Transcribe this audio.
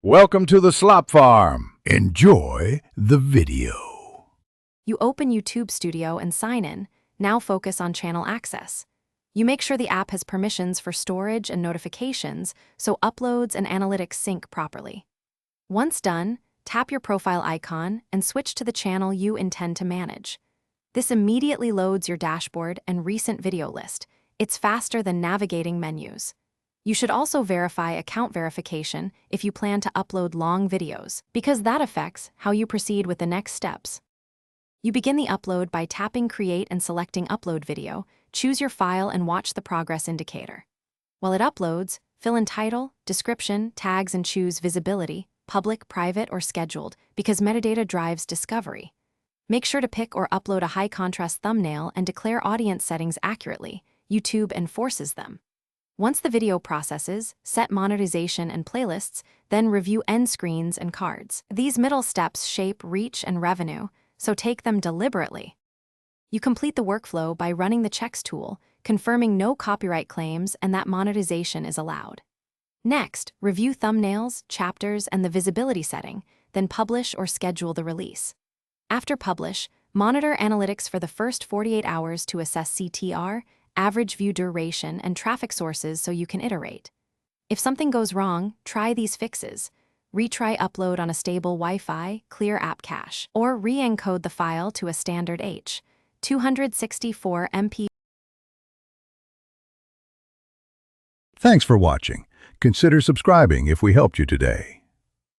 Welcome to the Slop Farm. Enjoy the video. You open YouTube Studio and sign in. Now focus on channel access. You make sure the app has permissions for storage and notifications so uploads and analytics sync properly. Once done, tap your profile icon and switch to the channel you intend to manage. This immediately loads your dashboard and recent video list. It's faster than navigating menus. You should also verify account verification if you plan to upload long videos, because that affects how you proceed with the next steps. You begin the upload by tapping Create and selecting Upload Video. Choose your file and watch the progress indicator. While it uploads, fill in title, description, tags, and choose Visibility, Public, Private, or Scheduled, because metadata drives discovery. Make sure to pick or upload a high-contrast thumbnail and declare audience settings accurately. YouTube enforces them. Once the video processes, set monetization and playlists, then review end screens and cards. These middle steps shape reach and revenue, so take them deliberately. You complete the workflow by running the checks tool, confirming no copyright claims and that monetization is allowed. Next, review thumbnails, chapters, and the visibility setting, then publish or schedule the release. After publish, monitor analytics for the first 48 hours to assess CTR, average view duration, and traffic sources so you can iterate. If something goes wrong, try these fixes. Retry upload on a stable Wi-Fi, clear app cache, or re-encode the file to a standard H.264 MP. Thanks for watching. Consider subscribing if we helped you today.